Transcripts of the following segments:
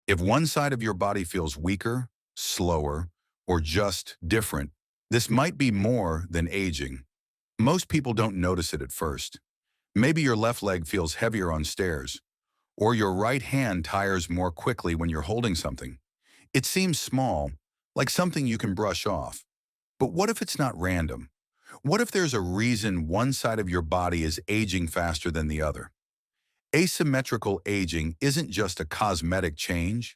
If one side of your body feels weaker, slower, or just different, this might be more than aging. Most people don't notice it at first. Maybe your left leg feels heavier on stairs, or your right hand tires more quickly when you're holding something. It seems small, like something you can brush off. But what if it's not random? What if there's a reason one side of your body is aging faster than the other? Asymmetrical aging isn't just a cosmetic change.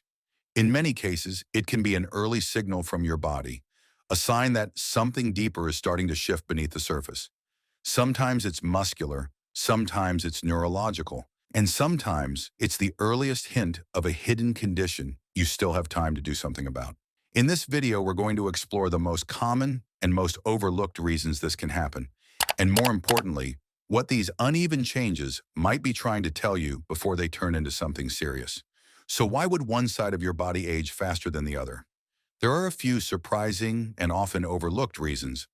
In many cases, it can be an early signal from your body, a sign that something deeper is starting to shift beneath the surface. Sometimes it's muscular, sometimes it's neurological, and sometimes it's the earliest hint of a hidden condition you still have time to do something about. In this video, we're going to explore the most common and most overlooked reasons this can happen, and more importantly, what these uneven changes might be trying to tell you before they turn into something serious. So why would one side of your body age faster than the other? There are a few surprising and often overlooked reasons.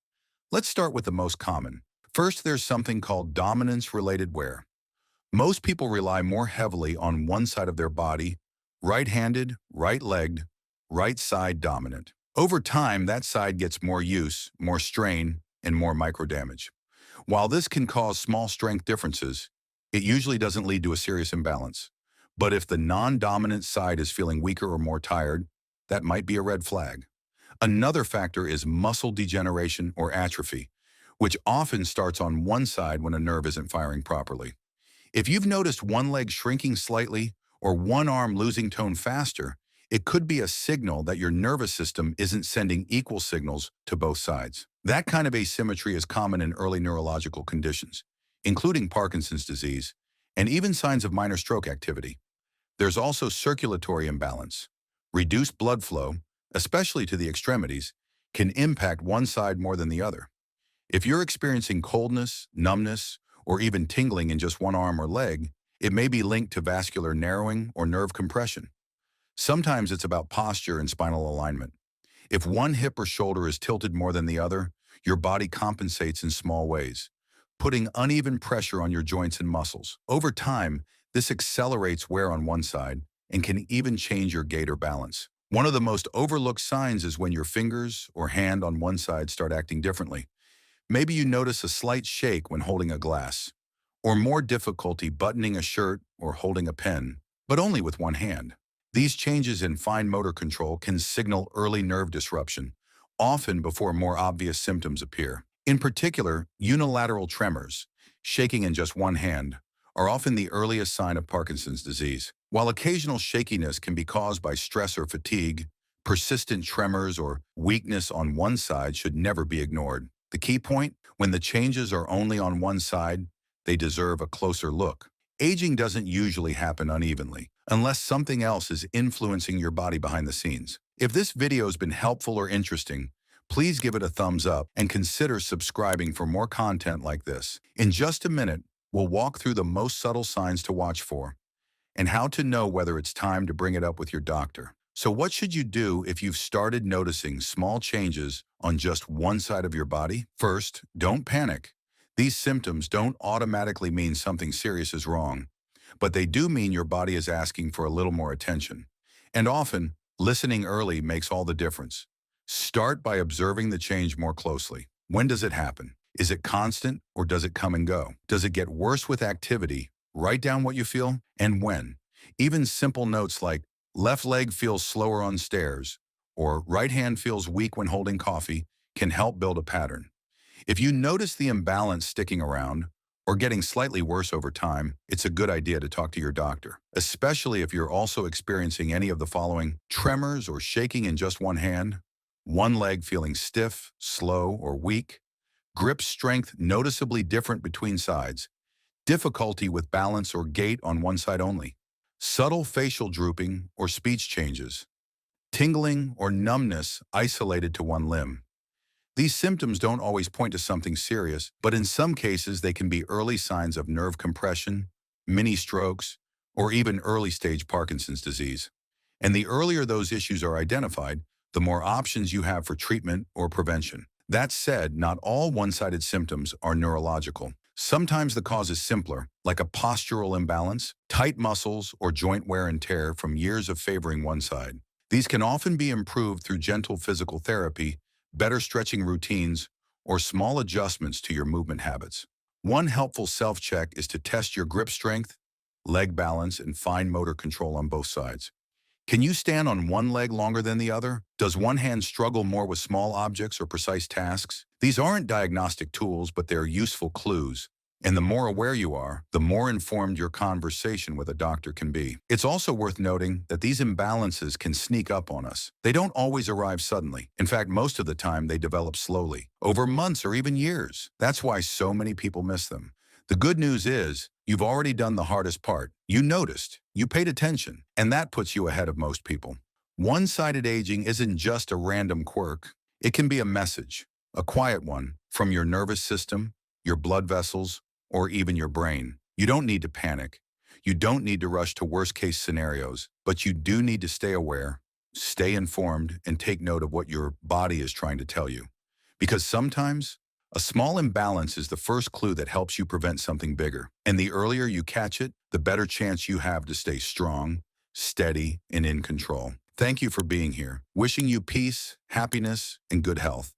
Let's start with the most common. First, there's something called dominance-related wear. Most people rely more heavily on one side of their body, right-handed, right-legged, right side dominant. Over time, that side gets more use, more strain, and more microdamage. While this can cause small strength differences, it usually doesn't lead to a serious imbalance. But if the non-dominant side is feeling weaker or more tired, that might be a red flag. Another factor is muscle degeneration or atrophy, which often starts on one side when a nerve isn't firing properly. If you've noticed one leg shrinking slightly or one arm losing tone faster, it could be a signal that your nervous system isn't sending equal signals to both sides. That kind of asymmetry is common in early neurological conditions, including Parkinson's disease, and even signs of minor stroke activity. There's also circulatory imbalance. Reduced blood flow, especially to the extremities, can impact one side more than the other. If you're experiencing coldness, numbness, or even tingling in just one arm or leg, it may be linked to vascular narrowing or nerve compression. Sometimes it's about posture and spinal alignment. If one hip or shoulder is tilted more than the other, your body compensates in small ways, putting uneven pressure on your joints and muscles. Over time, this accelerates wear on one side and can even change your gait or balance. One of the most overlooked signs is when your fingers or hand on one side start acting differently. Maybe you notice a slight shake when holding a glass, or more difficulty buttoning a shirt or holding a pen, but only with one hand. These changes in fine motor control can signal early nerve disruption, often before more obvious symptoms appear. In particular, unilateral tremors, shaking in just one hand, are often the earliest sign of Parkinson's disease. While occasional shakiness can be caused by stress or fatigue, persistent tremors or weakness on one side should never be ignored. The key point, when the changes are only on one side, they deserve a closer look. Aging doesn't usually happen unevenly, unless something else is influencing your body behind the scenes. If this video has been helpful or interesting, please give it a thumbs up and consider subscribing for more content like this. In just a minute, we'll walk through the most subtle signs to watch for and how to know whether it's time to bring it up with your doctor. So what should you do if you've started noticing small changes on just one side of your body? First, don't panic. These symptoms don't automatically mean something serious is wrong, but they do mean your body is asking for a little more attention. And often, listening early makes all the difference. Start by observing the change more closely. When does it happen? Is it constant or does it come and go? Does it get worse with activity? Write down what you feel and when. Even simple notes like, left leg feels slower on stairs, or right hand feels weak when holding coffee, can help build a pattern. If you notice the imbalance sticking around or getting slightly worse over time, it's a good idea to talk to your doctor, especially if you're also experiencing any of the following: tremors or shaking in just one hand, one leg feeling stiff, slow, or weak, grip strength noticeably different between sides, difficulty with balance or gait on one side only, subtle facial drooping or speech changes, tingling or numbness isolated to one limb. These symptoms don't always point to something serious, but in some cases they can be early signs of nerve compression, mini strokes, or even early-stage Parkinson's disease. And the earlier those issues are identified, the more options you have for treatment or prevention. That said, not all one-sided symptoms are neurological. Sometimes the cause is simpler, like a postural imbalance, tight muscles, or joint wear and tear from years of favoring one side. These can often be improved through gentle physical therapy, better stretching routines, or small adjustments to your movement habits. One helpful self-check is to test your grip strength, leg balance, and fine motor control on both sides. Can you stand on one leg longer than the other? Does one hand struggle more with small objects or precise tasks? These aren't diagnostic tools, but they're useful clues. And the more aware you are, the more informed your conversation with a doctor can be. It's also worth noting that these imbalances can sneak up on us. They don't always arrive suddenly. In fact, most of the time they develop slowly, over months or even years. That's why so many people miss them. The good news is, you've already done the hardest part. You noticed, you paid attention, and that puts you ahead of most people. One-sided aging isn't just a random quirk. It can be a message, a quiet one, from your nervous system, your blood vessels, or even your brain. You don't need to panic. You don't need to rush to worst-case scenarios, but you do need to stay aware, stay informed, and take note of what your body is trying to tell you. Because sometimes, a small imbalance is the first clue that helps you prevent something bigger. And the earlier you catch it, the better chance you have to stay strong, steady, and in control. Thank you for being here. Wishing you peace, happiness, and good health.